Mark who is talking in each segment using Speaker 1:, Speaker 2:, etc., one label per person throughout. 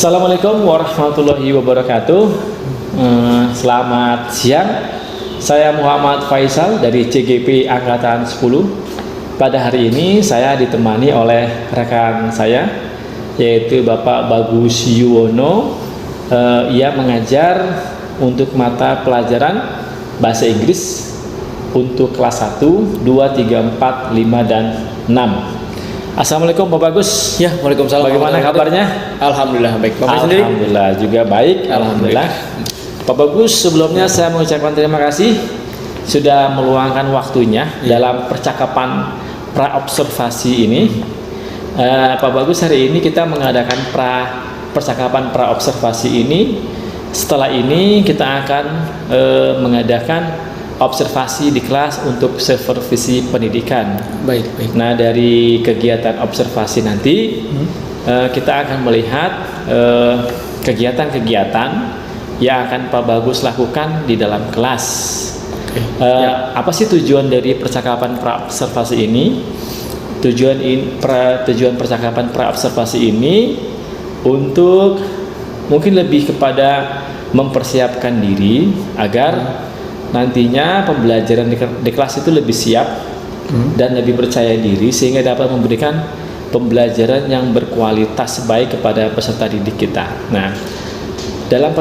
Speaker 1: Assalamualaikum warahmatullahi wabarakatuh. Selamat siang. Saya Muhammad Faisal dari CGP Angkatan 10. Pada hari ini saya ditemani oleh rekan saya, yaitu Bapak Bagus Yuwono. Ia mengajar untuk mata pelajaran Bahasa Inggris untuk kelas 1, 2, 3, 4, 5, dan 6. Assalamualaikum Pak Bagus.
Speaker 2: Ya, waalaikumsalam.
Speaker 1: Bagaimana kabarnya?
Speaker 2: Alhamdulillah baik. Bapak sendiri?
Speaker 1: Alhamdulillah juga baik. Alhamdulillah. Pak Bagus, sebelumnya saya mengucapkan terima kasih sudah meluangkan waktunya dalam percakapan pra-observasi ini. Pak Bagus, hari ini kita mengadakan percakapan pra-observasi ini. Setelah ini kita akan mengadakan observasi di kelas untuk supervisi pendidikan.
Speaker 2: Baik.
Speaker 1: Nah, dari kegiatan observasi nanti kita akan melihat kegiatan-kegiatan yang akan Pak Bagus lakukan di dalam kelas. Apa sih tujuan dari percakapan pra-observasi ini? Tujuan percakapan pra-observasi ini untuk mungkin lebih kepada mempersiapkan diri agar nantinya pembelajaran di kelas itu lebih siap dan lebih percaya diri sehingga dapat memberikan pembelajaran yang berkualitas baik kepada peserta didik kita. Nah, dalam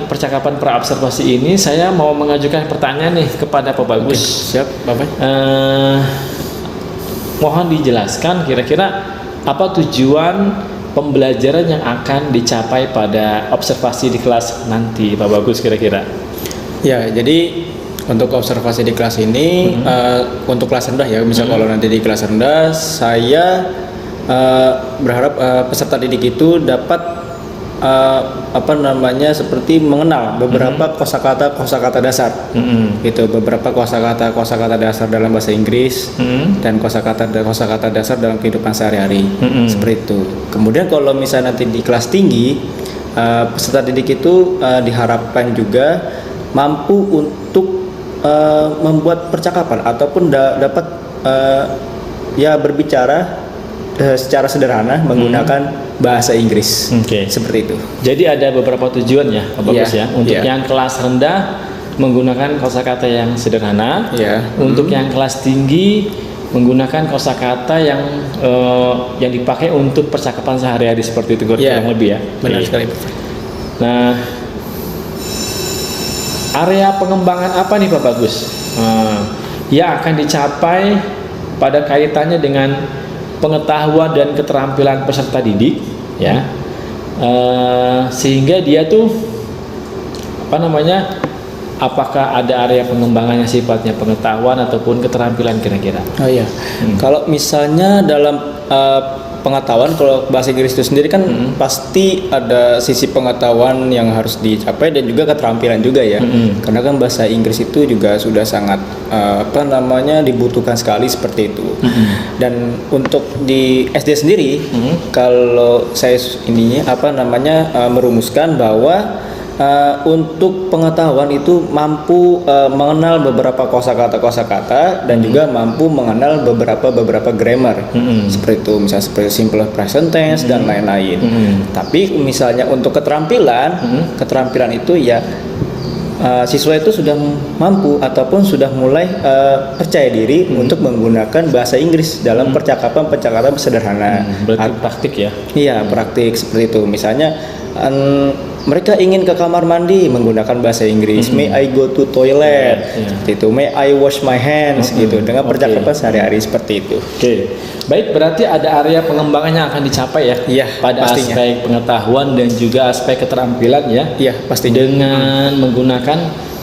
Speaker 1: percakapan pra-observasi ini saya mau mengajukan pertanyaan nih kepada Pak Bagus.
Speaker 2: Siap, Bapak.
Speaker 1: Mohon dijelaskan kira-kira apa tujuan pembelajaran yang akan dicapai pada observasi di kelas nanti, Pak Bagus, kira-kira.
Speaker 2: Ya, jadi untuk observasi di kelas ini untuk kelas rendah ya, misal kalau nanti di kelas rendah saya berharap peserta didik itu dapat seperti mengenal beberapa kosakata dasar, gitu, beberapa kosakata dasar dalam bahasa Inggris dan kosakata dasar dalam kehidupan sehari-hari, seperti itu. Kemudian kalau misalnya nanti di kelas tinggi, peserta didik itu diharapkan juga mampu untuk membuat percakapan ataupun dapat berbicara secara sederhana menggunakan bahasa Inggris. Seperti itu. Jadi
Speaker 1: ada beberapa tujuan ya, Pak Bagus ya. Untuk yang kelas rendah menggunakan kosakata yang sederhana. Untuk yang kelas tinggi menggunakan kosakata yang dipakai untuk percakapan sehari-hari seperti itu kurang lebih ya.
Speaker 2: Benar sekali.
Speaker 1: Nah, area pengembangan apa nih Pak Bagus yang akan dicapai pada kaitannya dengan pengetahuan dan keterampilan peserta didik ya, sehingga dia tuh apakah ada area pengembangannya sifatnya pengetahuan ataupun keterampilan kira-kira?
Speaker 2: Kalau misalnya dalam pengetahuan, kalau bahasa Inggris itu sendiri kan pasti ada sisi pengetahuan yang harus dicapai dan juga keterampilan juga ya. Karena kan bahasa Inggris itu juga sudah sangat dibutuhkan sekali seperti itu. Dan untuk di SD sendiri, kalau saya merumuskan bahwa untuk pengetahuan itu mampu mengenal beberapa kosakata dan juga mampu mengenal beberapa grammar, seperti itu, misalnya seperti simple present tense dan lain-lain. Tapi misalnya untuk keterampilan itu ya siswa itu sudah mampu ataupun sudah mulai percaya diri untuk menggunakan bahasa Inggris dalam percakapan sederhana.
Speaker 1: Berarti praktik ya? Iya,
Speaker 2: praktik seperti itu. Misalnya mereka ingin ke kamar mandi menggunakan bahasa Inggris. May I go to toilet? Itu. May I wash my hands? Gitu. Dengan percakapan sehari-hari seperti itu.
Speaker 1: Baik, berarti ada area pengembangan yang akan dicapai ya? Pada pastinya. Aspek pengetahuan dan juga aspek keterampilan ya?
Speaker 2: Iya, pastinya.
Speaker 1: Dengan menggunakan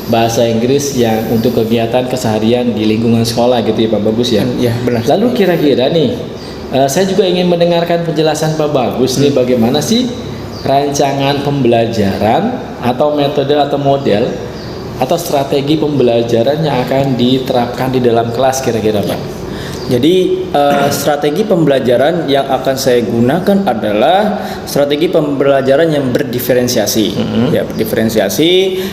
Speaker 1: bahasa Inggris yang untuk kegiatan keseharian di lingkungan sekolah gitu ya Pak Bagus ya?
Speaker 2: Iya, benar.
Speaker 1: Lalu kira-kira nih, saya juga ingin mendengarkan penjelasan Pak Bagus nih, bagaimana sih rancangan pembelajaran atau metode atau model atau strategi pembelajaran yang akan diterapkan di dalam kelas kira-kira Pak?
Speaker 2: Jadi strategi pembelajaran yang akan saya gunakan adalah strategi pembelajaran yang berdiferensiasi. Ya, berdiferensiasi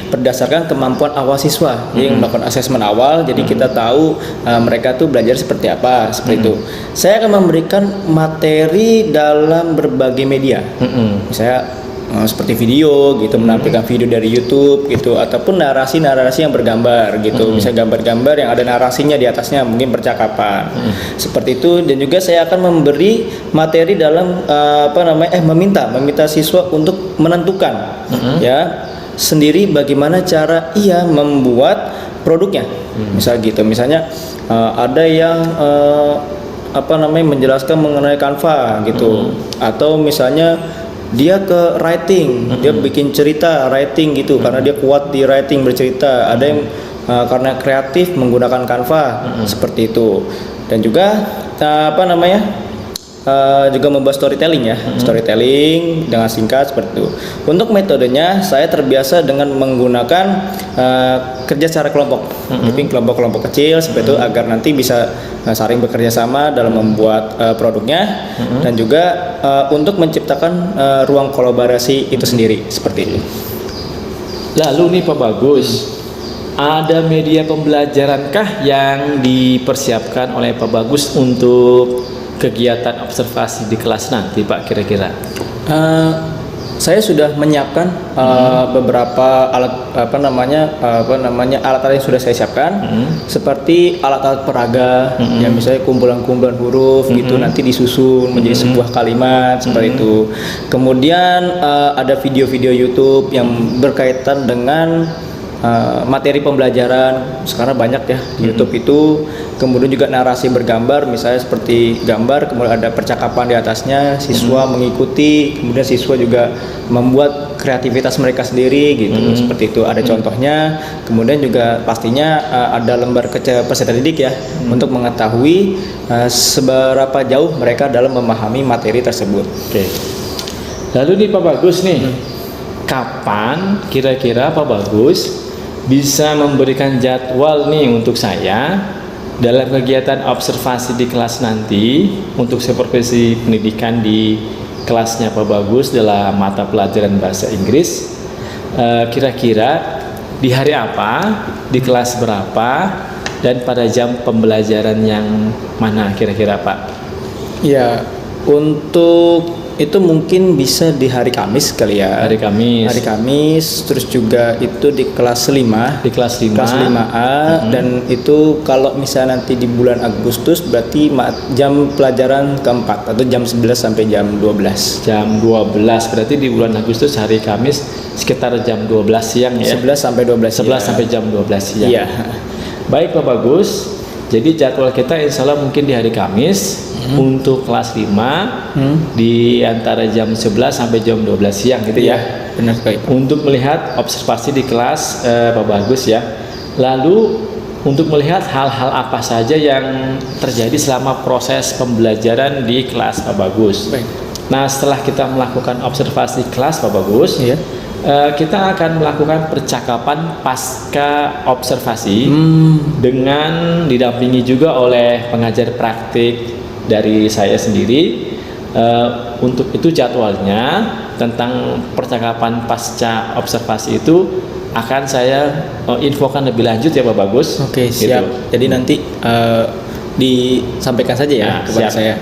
Speaker 2: berdasarkan kemampuan awal siswa. Yang melakukan asesmen awal, jadi kita tahu mereka tuh belajar seperti apa, seperti itu. Saya akan memberikan materi dalam berbagai media. Misalnya seperti video gitu, menampilkan video dari YouTube gitu, ataupun narasi-narasi yang bergambar gitu, bisa gambar-gambar yang ada narasinya di atasnya, mungkin percakapan seperti itu. Dan juga saya akan memberi materi dalam meminta siswa untuk menentukan ya sendiri bagaimana cara ia membuat produknya. Misal gitu, misalnya ada yang menjelaskan mengenai Canva gitu, atau misalnya dia ke writing, dia bikin cerita writing gitu, karena dia kuat di writing bercerita. Ada yang karena kreatif menggunakan Canva seperti itu. Dan juga juga membuat storytelling ya, storytelling dengan singkat seperti itu. Untuk metodenya saya terbiasa dengan menggunakan kerja secara kelompok, bikin kelompok-kelompok kecil seperti itu, agar nanti bisa saling bekerja sama dalam membuat produknya, dan juga untuk menciptakan ruang kolaborasi itu sendiri seperti itu.
Speaker 1: Lalu nih Pak Bagus, ada media pembelajarankah yang dipersiapkan oleh Pak Bagus untuk kegiatan observasi di kelas nanti Pak kira-kira?
Speaker 2: Saya sudah menyiapkan beberapa alat alat-alat yang sudah saya siapkan, seperti alat-alat peraga yang misalnya kumpulan-kumpulan huruf gitu, nanti disusun menjadi sebuah kalimat seperti itu. Kemudian ada video-video YouTube yang berkaitan dengan materi pembelajaran. Sekarang banyak ya di YouTube itu. Kemudian juga narasi bergambar, misalnya seperti gambar, kemudian ada percakapan di atasnya, siswa mengikuti, kemudian siswa juga membuat kreativitas mereka sendiri gitu, seperti itu. Ada contohnya. Kemudian juga pastinya ada lembar peserta didik ya, untuk mengetahui seberapa jauh mereka dalam memahami materi tersebut.
Speaker 1: Oke. Lalu nih Pak Bagus nih, kapan kira-kira Pak Bagus bisa memberikan jadwal nih untuk saya dalam kegiatan observasi di kelas nanti untuk supervisi pendidikan di kelasnya Pak Bagus dalam mata pelajaran bahasa Inggris? Kira-kira di hari apa, di kelas berapa, dan pada jam pembelajaran yang mana kira-kira Pak?
Speaker 2: Ya, untuk itu mungkin bisa di hari Kamis kali ya.
Speaker 1: Hari Kamis,
Speaker 2: terus juga itu di kelas 5.
Speaker 1: Di kelas 5.
Speaker 2: Kelas 5A, dan itu kalau misalnya nanti di bulan Agustus berarti jam pelajaran keempat, atau jam 11 sampai jam 12.
Speaker 1: Jam 12, berarti di bulan Agustus hari Kamis sekitar jam 12 siang ya.
Speaker 2: 11 sampai 12
Speaker 1: 11 sampai jam 12 siang.
Speaker 2: Iya.
Speaker 1: Baik Pak Bagus. Jadi jadwal kita insya Allah mungkin di hari Kamis untuk kelas 5 di antara jam 11 sampai jam 12 siang gitu ya.
Speaker 2: Benar sekali.
Speaker 1: Untuk melihat observasi di kelas Pak Bagus ya. Lalu untuk melihat hal-hal apa saja yang terjadi selama proses pembelajaran di kelas Pak Bagus.
Speaker 2: Baik.
Speaker 1: Nah, setelah kita melakukan observasi kelas Pak Bagus, kita akan melakukan percakapan pasca observasi dengan didampingi juga oleh pengajar praktik dari saya sendiri. Untuk itu jadwalnya tentang percakapan pasca observasi itu akan saya infokan lebih lanjut ya Pak Bagus.
Speaker 2: Oke, siap. Gitu. Jadi nanti disampaikan saja ya kepada saya.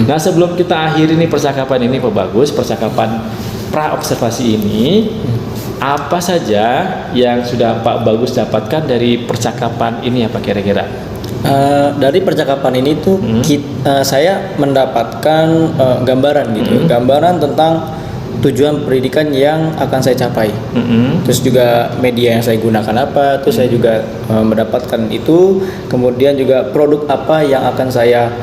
Speaker 1: Nah, sebelum kita akhiri nih percakapan ini Pak Bagus, percakapan pra observasi ini, apa saja yang sudah Pak Bagus dapatkan dari percakapan ini apa kira-kira?
Speaker 2: Dari percakapan ini tuh saya mendapatkan gambaran gitu, gambaran tentang tujuan pendidikan yang akan saya capai. Terus juga media yang saya gunakan apa, terus saya juga mendapatkan itu. Kemudian juga produk apa yang akan saya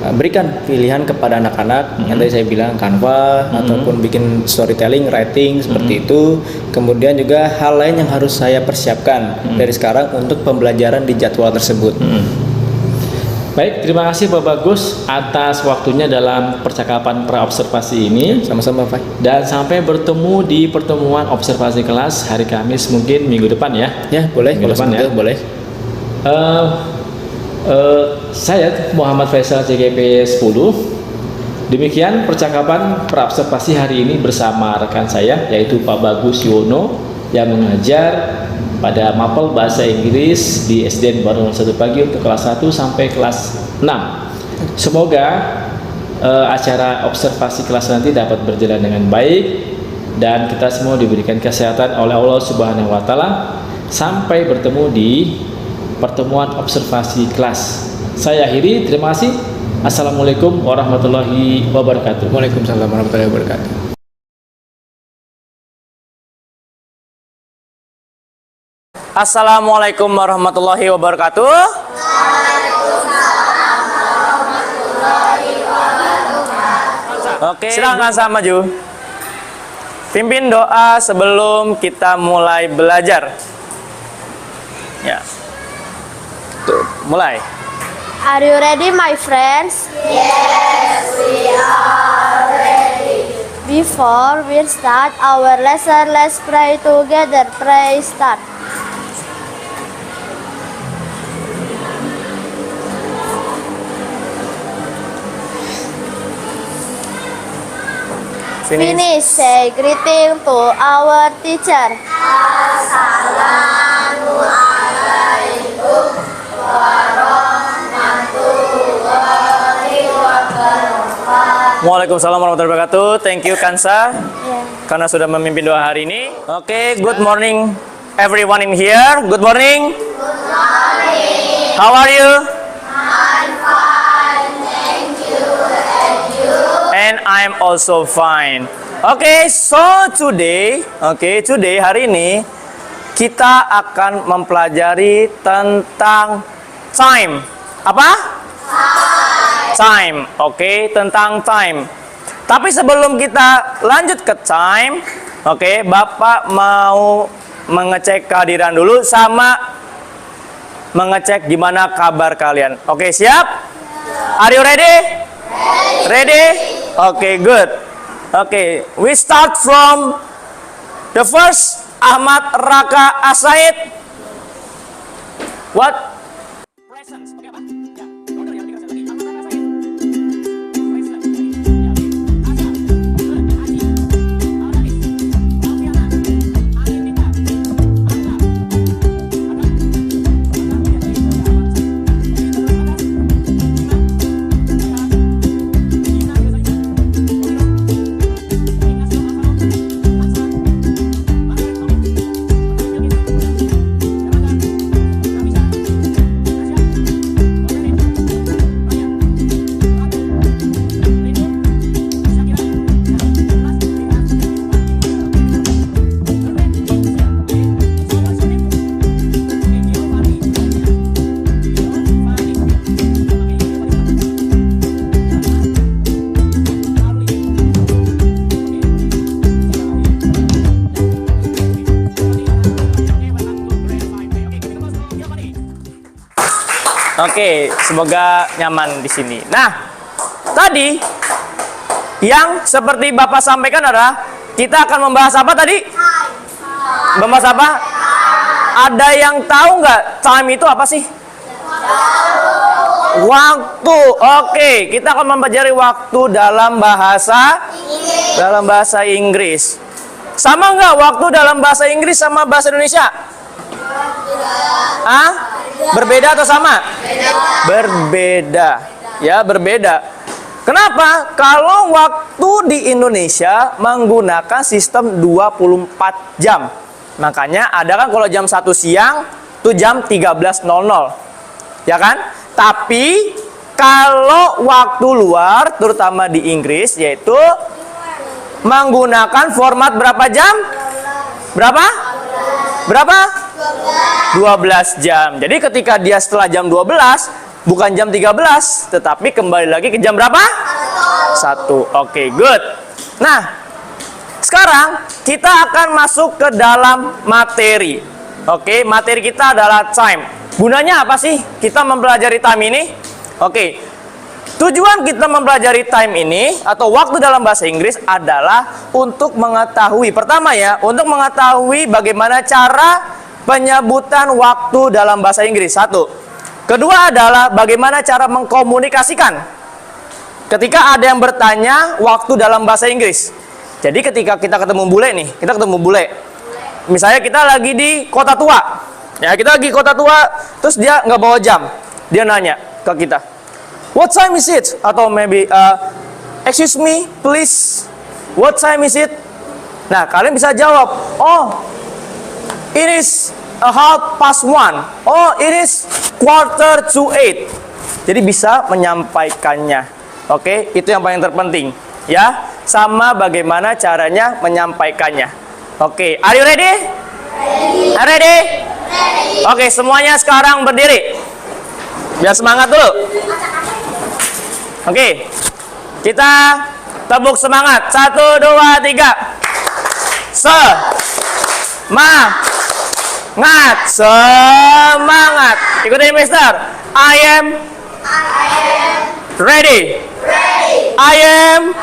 Speaker 2: berikan pilihan kepada anak-anak yang tadi saya bilang Canva, ataupun bikin storytelling, writing seperti itu. Kemudian juga hal lain yang harus saya persiapkan dari sekarang untuk pembelajaran di jadwal tersebut.
Speaker 1: Baik, terima kasih Pak Bagus atas waktunya dalam percakapan pra-observasi ini.
Speaker 2: Sama-sama Pak.
Speaker 1: Dan sampai bertemu di pertemuan observasi kelas hari Kamis mungkin minggu depan ya.
Speaker 2: Ya, boleh.
Speaker 1: Minggu depan ya.
Speaker 2: Boleh.
Speaker 1: Saya Muhammad Faisal CGP 10. Demikian percakapan pra-observasi hari ini bersama rekan saya yaitu Pak Bagus Yono yang mengajar pada Mapel Bahasa Inggris di SDN Bandung 1 Pagi untuk kelas 1 sampai kelas 6. Semoga acara observasi kelas nanti dapat berjalan dengan baik dan kita semua diberikan kesehatan oleh Allah Subhanahu wa taala. Sampai bertemu di pertemuan observasi kelas. Saya akhiri, terima kasih. Assalamualaikum warahmatullahi wabarakatuh.
Speaker 2: Waalaikumsalam warahmatullahi wabarakatuh.
Speaker 3: Assalamualaikum warahmatullahi wabarakatuh. Oke, silakan sama maju. Pimpin doa sebelum kita mulai belajar. Ya. Tuh, mulai.
Speaker 4: Are you ready, my friends? Yes, we are ready. Before we start our lesson, let's pray together. Pray start. Finish. Say greeting to our teacher.
Speaker 3: Waalaikumsalam warahmatullahi wabarakatuh. Thank you Kansa
Speaker 4: Yeah.
Speaker 3: karena sudah memimpin doa hari ini. Oke, good morning everyone in here. Good morning. Good morning. How are you? I'm fine, thank you. And you? And I'm also fine. Oke, so today hari ini kita akan mempelajari tentang time. Apa? Time, oke, tentang time. Tapi sebelum kita lanjut ke time, oke, Bapak mau mengecek kehadiran dulu sama mengecek gimana kabar kalian. Oke, siap? Are you ready? Ready? Oke, good. Oke, we start from the first Ahmad Raka Asaid. What? Presence. Oke, apa? Ya. Order yang dikasih lagi. Ahmad Raka Asaid. Oke, semoga nyaman di sini. Nah, tadi yang seperti Bapak sampaikan adalah kita akan membahas apa tadi? Membahas apa? Ada yang tahu nggak time itu apa sih? Waktu. Oke, kita akan mempelajari waktu dalam bahasa Inggris. Sama nggak waktu dalam bahasa Inggris sama bahasa Indonesia? Ah? Berbeda atau sama? Berbeda. Ya, berbeda. Kenapa? Kalau waktu di Indonesia menggunakan sistem 24 jam. Makanya ada kan kalau jam 1 siang itu jam 13.00. Ya kan? Tapi kalau waktu luar terutama di Inggris yaitu menggunakan format berapa jam? Berapa? Berapa? 12 jam. Jadi ketika dia setelah jam 12 bukan jam 13 tetapi kembali lagi ke jam berapa? 1. Oke, good. Nah, sekarang kita akan masuk ke dalam materi. Oke, materi kita adalah time. Gunanya apa sih kita mempelajari time ini? Oke. Tujuan kita mempelajari time ini atau waktu dalam bahasa Inggris adalah untuk mengetahui, pertama ya, untuk mengetahui bagaimana cara penyebutan waktu dalam bahasa Inggris. Satu. Kedua adalah bagaimana cara mengkomunikasikan ketika ada yang bertanya waktu dalam bahasa Inggris. Jadi ketika kita ketemu bule nih, kita ketemu bule. Misalnya kita lagi di kota tua. Ya, kita lagi kota tua, terus dia nggak bawa jam. Dia nanya ke kita, "What time is it?" Atau maybe, "Excuse me, please. What time is it?" Nah, kalian bisa jawab, oh, it is a 1:30. Oh, it is 7:45. Jadi bisa menyampaikannya. Oke, itu yang paling terpenting. Ya, sama bagaimana caranya menyampaikannya. Oke, are you ready? Ready. Ready? Oke, semuanya sekarang berdiri. Biar semangat dulu. Oke, kita tepuk semangat. 1, 2, 3. Semangat. Semangat. Ikutin Mister. I am ready. I am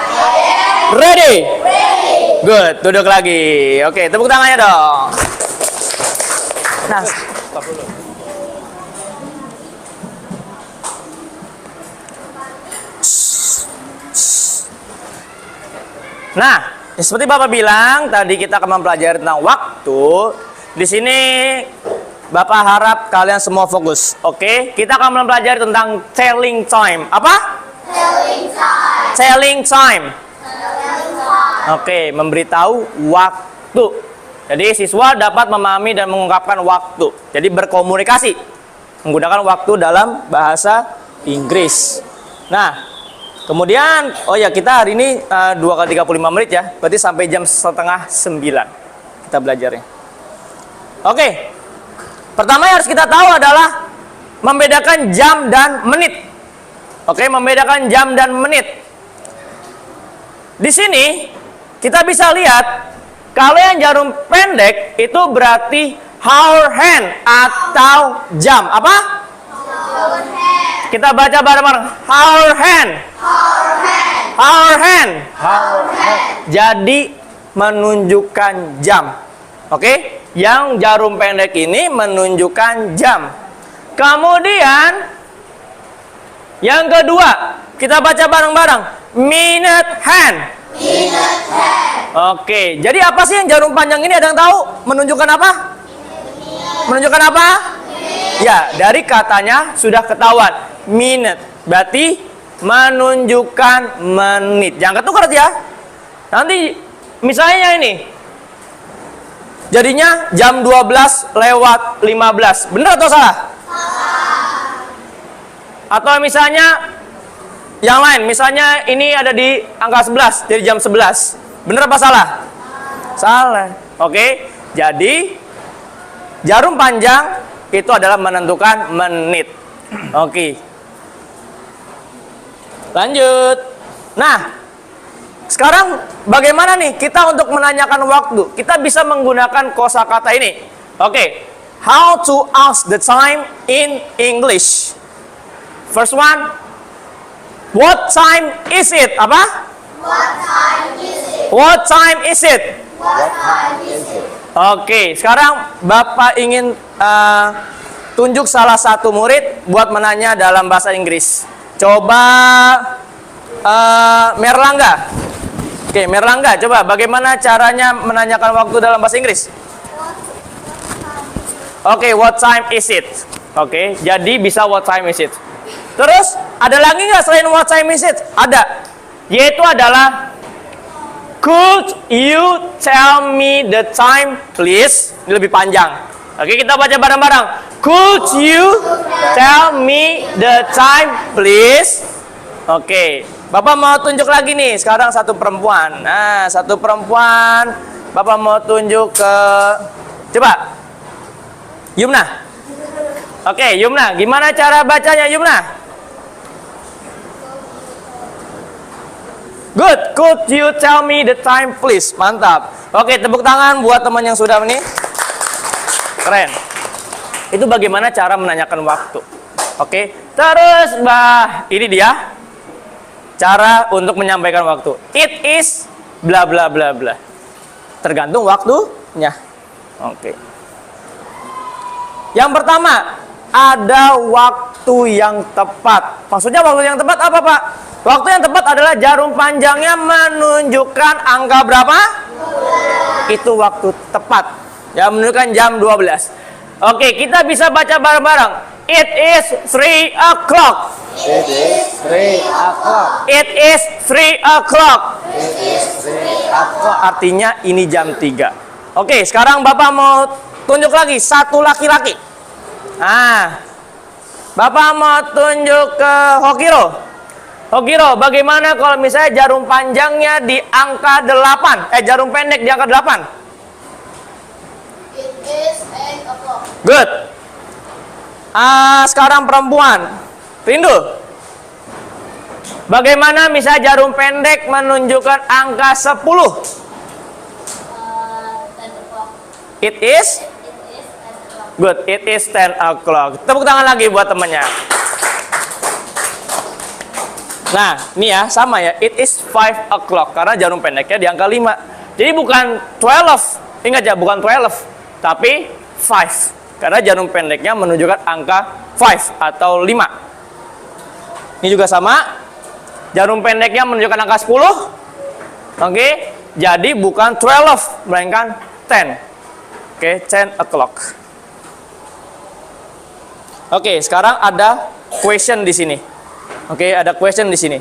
Speaker 3: ready. Good. Duduk lagi. Oke, tepuk tangannya dong. Nah, stop dulu. Nah, seperti Bapak bilang, tadi kita akan mempelajari tentang waktu. Di sini Bapak harap kalian semua fokus. Oke, kita akan mempelajari tentang telling time. Apa? Telling time. Telling time. Oke, memberitahu waktu. Jadi siswa dapat memahami dan mengungkapkan waktu. Jadi berkomunikasi menggunakan waktu dalam bahasa Inggris. Nah, kemudian, oh ya, kita hari ini 2 kali 35 menit ya. Berarti sampai jam 8:30 kita belajarnya. Oke. Pertama yang harus kita tahu adalah membedakan jam dan menit. Oke, membedakan jam dan menit. Di sini kita bisa lihat kalau yang jarum pendek itu berarti hour hand atau jam. Apa? Hour hand. Kita baca bareng-bareng. Hour hand. Hour hand. Hour hand. Hour hand. Jadi menunjukkan jam. Oke? Yang jarum pendek ini menunjukkan jam. Kemudian yang kedua, kita baca bareng-bareng. Minute hand. Minute hand. Oke, jadi apa sih yang jarum panjang ini, ada yang tahu? Menunjukkan apa? Menunjukkan apa? Ya, dari katanya sudah ketahuan. Minute, berarti menunjukkan menit. Jangan ketukar ya. Nanti misalnya ini. Jadinya jam 12:15. Benar atau salah? Atau misalnya yang lain, misalnya ini ada di angka 11, jadi jam 11. Benar apa salah? Salah. Oke, jadi jarum panjang itu adalah menentukan menit. Oke. Lanjut. Nah, sekarang bagaimana nih kita untuk menanyakan waktu? Kita bisa menggunakan kosakata ini. Oke. How to ask the time in English? First one. What time is it? Apa? What time is it? What time is it? What time is it? Oke, sekarang Bapak ingin tunjuk salah satu murid buat menanya dalam bahasa Inggris. Coba Merlangga. Oke, Merlangga, coba bagaimana caranya menanyakan waktu dalam bahasa Inggris? Oke, what time is it? Oke, jadi bisa what time is it. Terus, ada lagi nggak selain what time is it? Ada. Yaitu adalah could you tell me the time please? Ini lebih panjang. Oke, kita baca bareng-bareng. Could you tell me the time please? Oke, Bapak mau tunjuk lagi nih. Sekarang satu perempuan. Nah, satu perempuan. Bapak mau tunjuk ke, coba Yumna. Oke, Yumna, gimana cara bacanya Yumna? Good, could you tell me the time please? Mantap. Oke, tepuk tangan buat teman yang sudah ini. Keren. Itu bagaimana cara menanyakan waktu. Oke, terus ini dia cara untuk menyampaikan waktu. It is bla bla bla bla. Tergantung waktunya. Oke. Yang pertama, ada waktu yang tepat. Maksudnya waktu yang tepat apa, Pak? Waktu yang tepat adalah jarum panjangnya menunjukkan angka berapa? 12. Itu waktu tepat. Ya, menunjukkan jam 12. Oke, kita bisa baca bareng-bareng. It is 3 o'clock. It is 3 o'clock. It is 3 o'clock. It is 3 Artinya ini jam 3. Oke, sekarang Bapak mau tunjuk lagi satu laki-laki. Nah, Bapak mau tunjuk ke Hokiro. Hokiro, bagaimana kalau misalnya jarum panjangnya di angka 8? Jarum pendek di angka 8?
Speaker 4: It is 8 o'clock.
Speaker 3: Good. Sekarang perempuan. Rindu. Bagaimana misalnya jarum pendek menunjukkan angka 10?
Speaker 4: 10 o'clock.
Speaker 3: It is?
Speaker 4: It is 10 o'clock.
Speaker 3: Good, it is 10 o'clock. Tepuk tangan lagi buat temennya. Nah, ini ya, sama ya. It is 5 o'clock. Karena jarum pendeknya di angka 5. Jadi bukan 12. Ingat ya, bukan 12. Tapi 5. Karena jarum pendeknya menunjukkan angka 5 atau 5. Ini juga sama. Jarum pendeknya menunjukkan angka 10. Oke, jadi bukan 12, melainkan 10. Oke, 10 o'clock. Oke, sekarang ada question di sini. Oke, ada question di sini.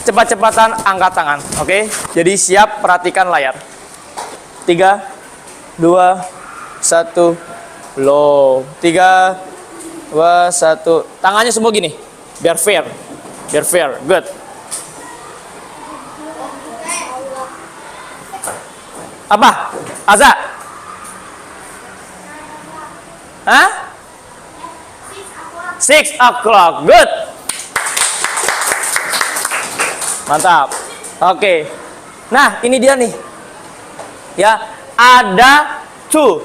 Speaker 3: Cepat-cepatan angkat tangan. Oke, jadi siap, perhatikan layar. 3, 2, 1, low. 3, 2, 1. Tangannya semua gini, biar fair. Biar fair, good. Apa? Aza? Hah? 6 o'clock, good. Mantap. Oke. Nah, ini dia nih. Ya, ada to.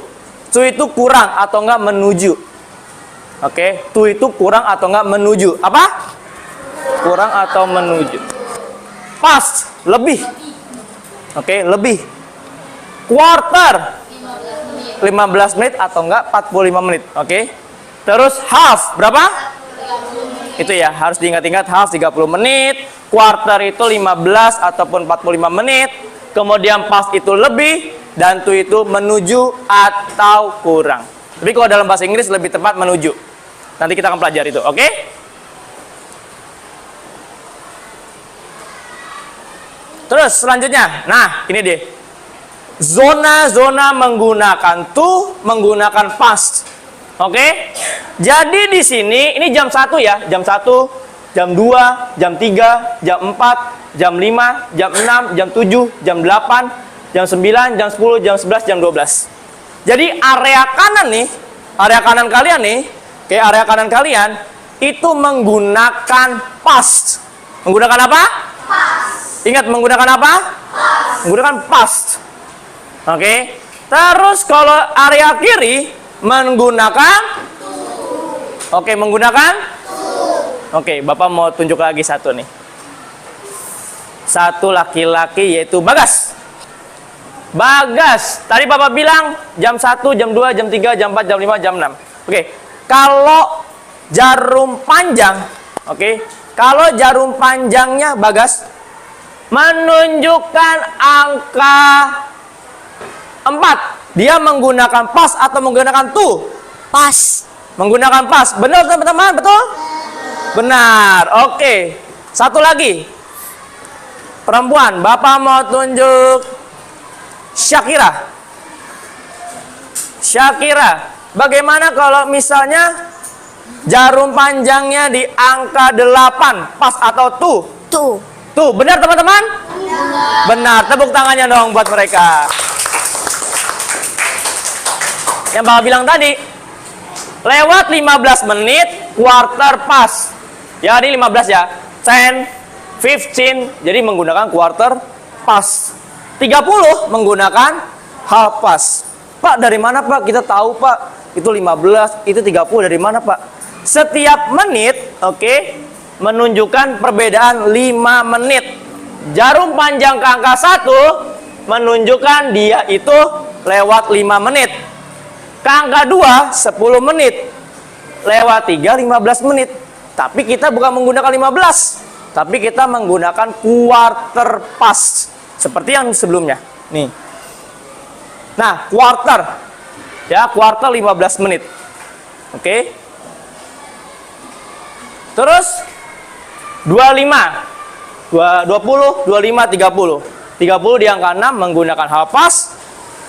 Speaker 3: To itu kurang atau enggak menuju. Oke, to itu kurang atau enggak menuju. Apa? Kurang atau menuju. Past, lebih. Oke, lebih. Quarter, 15 menit atau enggak 45 menit. Oke. Terus half, berapa? Itu ya, harus diingat-ingat, half 30 menit. Quarter itu 15 ataupun 45 menit. Kemudian past itu lebih. Dan to itu menuju atau kurang. Tapi kalau dalam bahasa Inggris lebih tepat menuju. Nanti kita akan pelajari itu, oke? Terus selanjutnya, nah ini deh. Zona-zona menggunakan to, menggunakan past. Oke? Jadi di sini, ini jam 1 ya. Jam 1, jam 2, jam 3, jam 4, jam 5, jam 6, jam 7, jam 8, jam 9, jam 10, jam 11, jam 12. Jadi area kanan nih, area kanan kalian nih, kayak area kanan kalian, itu menggunakan past. Menggunakan apa? Past. Ingat, menggunakan apa? Past. Menggunakan past. Oke. Terus kalau area kiri menggunakan to. Oke, menggunakan to. Oke, Bapak mau tunjuk lagi satu nih. Satu laki-laki yaitu Bagas. Bagas. Tadi Bapak bilang jam 1, jam 2, jam 3, jam 4, jam 5, jam 6. Oke. Kalau jarum panjang, oke. Kalau jarum panjangnya Bagas menunjukkan angka 4. Dia menggunakan pas atau menggunakan to? Pas. Menggunakan pas. Benar teman-teman? Betul? Benar. Oke. Satu lagi. Perempuan. Bapak mau tunjuk Shakira. Shakira. Bagaimana kalau misalnya jarum panjangnya di angka 8? Pas atau to? To. To. Benar teman-teman? Benar. Benar. Tepuk tangannya dong buat mereka. Yang Bapak bilang tadi, lewat 15 menit, quarter pass. Ya, ini 15 ya. 10, 15, jadi menggunakan quarter pass. 30 menggunakan half pass. Pak, dari mana Pak? Kita tahu Pak, itu 15, itu 30, dari mana Pak? Setiap menit, oke, menunjukkan perbedaan 5 menit. Jarum panjang ke angka 1 menunjukkan dia itu lewat 5 menit. Ke angka 2, 10 menit. Lewat 3, 15 menit. Tapi kita bukan menggunakan 15. Tapi kita menggunakan quarter pass. Seperti yang sebelumnya. Nih. Nah, quarter. Ya, quarter 15 menit. Oke. Terus 25. 20, 25, 30. 30 di angka 6 menggunakan half past.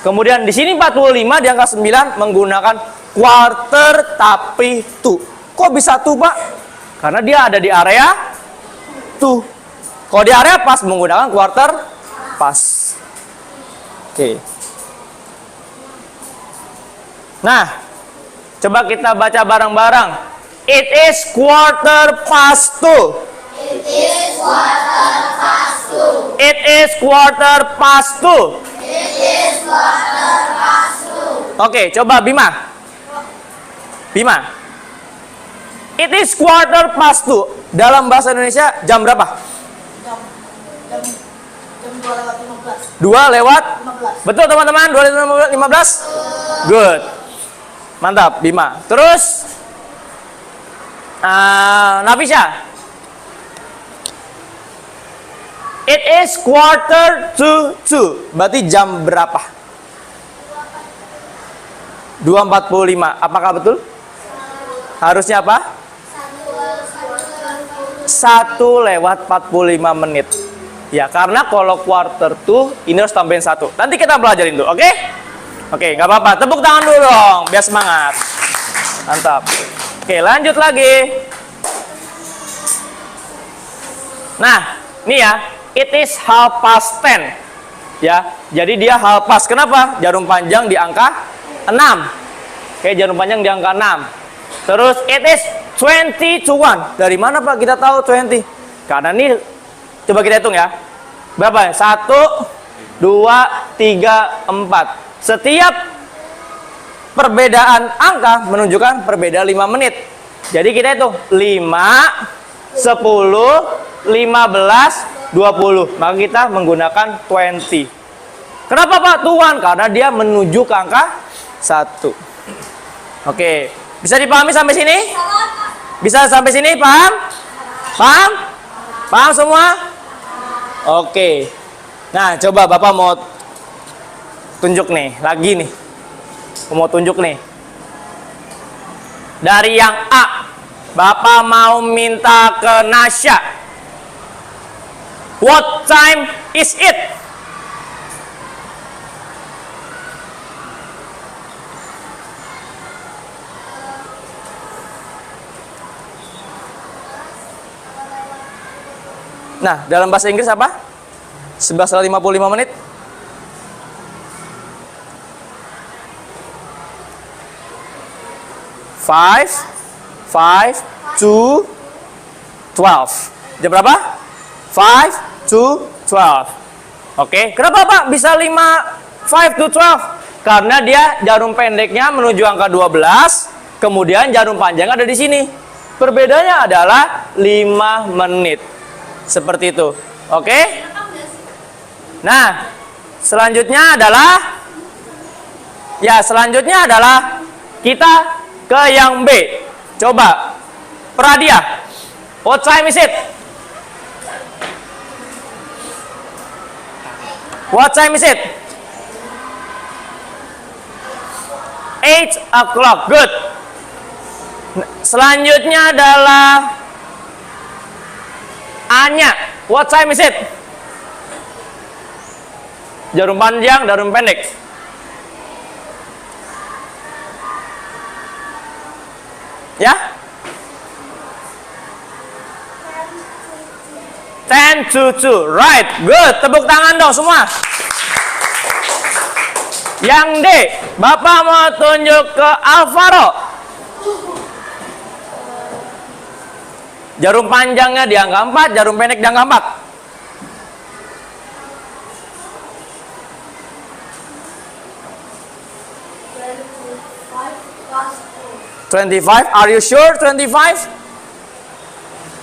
Speaker 3: Kemudian di sini 45 di angka 9 menggunakan quarter tapi two. Kok bisa two, Pak? Karena dia ada di area two. Kalau di area pas menggunakan quarter pas. Oke. Nah, coba kita baca bareng-bareng. It is quarter past two.
Speaker 4: It is quarter past two.
Speaker 3: It is quarter past two.
Speaker 4: It is quarter past two.
Speaker 3: Oke, coba Bima. Bima. It is quarter past two. Dalam bahasa Indonesia jam berapa?
Speaker 4: Jam 2 lewat 15.
Speaker 3: 2 lewat?
Speaker 4: 15.
Speaker 3: Betul teman-teman, 2 lewat 15? Good. Mantap, Bima. Terus Nafisha. It is quarter to 2. Berarti jam berapa? 2.45. Apakah betul? Harusnya apa? 1 lewat 45 menit. Ya, karena kalau quarter to ini harus tambahin 1. Nanti kita pelajarin dulu, oke? Oke, nggak apa-apa. Tepuk tangan dulu dong, biar semangat. Mantap. Oke, lanjut lagi. Nah, ini ya, it is 10:30. Ya, jadi dia half past. Kenapa? Jarum panjang di angka 6. Oke, jarum panjang di angka 6. Terus it is 20 to 1. Dari mana Pak kita tahu 20? Karena ini coba kita hitung ya. Berapa? 1 2 3 4. Setiap perbedaan angka menunjukkan perbedaan 5 menit. Jadi kita hitung 5 10 15 20. Maka kita menggunakan 20. Kenapa Pak Tuan? Karena dia menuju ke angka 1. Oke, bisa dipahami sampai sini? Bisa sampai sini, paham? Paham? Paham semua? Oke. Nah, coba Bapak mau tunjuk nih, lagi nih. Mau tunjuk nih. Dari yang A, Bapak mau minta ke Nasya. What time is it? Nah, dalam bahasa Inggris apa? 11:55 menit. Five, 2, 12. Jam berapa? 5 to 12. Oke, kenapa Pak bisa 5 to 12? Karena dia jarum pendeknya menuju angka 12, kemudian jarum panjang ada di sini. Perbedaannya adalah 5 menit. Seperti itu. Oke? Nah, selanjutnya adalah kita ke yang B. Coba Pradia. What time is it? What time is it? 8 o'clock. Good. Selanjutnya adalah Anya. What time is it? Jarum panjang, jarum pendek. Ya? 10 to 2. Right. Good. Tepuk tangan dong semua. Yang D, Bapak mau tunjuk ke Alvaro. Jarum panjangnya di angka 4, jarum pendek di angka 4. 25. Are you sure 25?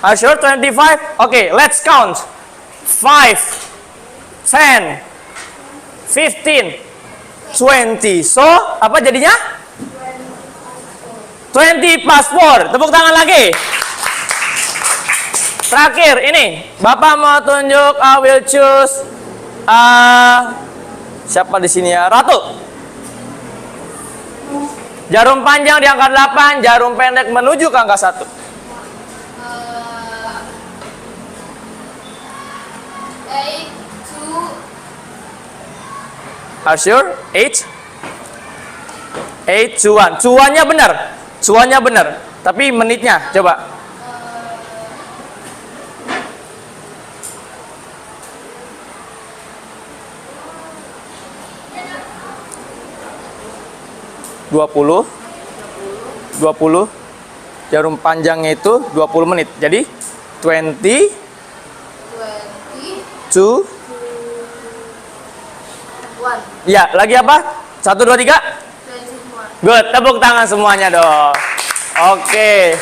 Speaker 3: Are you sure 25? Okay, let's count. 5, 10, 15, 20. So, apa jadinya? 20 plus 4. Tepuk tangan lagi. Terakhir ini, Bapak mau tunjuk. I will choose. Siapa di sini ya? Ratu. Jarum panjang di angka 8, jarum pendek menuju ke angka 1.
Speaker 4: 8 to
Speaker 3: Are sure? 8 cuan. Cuannya benar. Cuannya benar. Tapi menitnya coba. Dua puluh. Jarum panjangnya itu 20 menit. Jadi 20 2 Ya, lagi apa? 1 2 3. Good, tepuk tangan semuanya dong. Oke.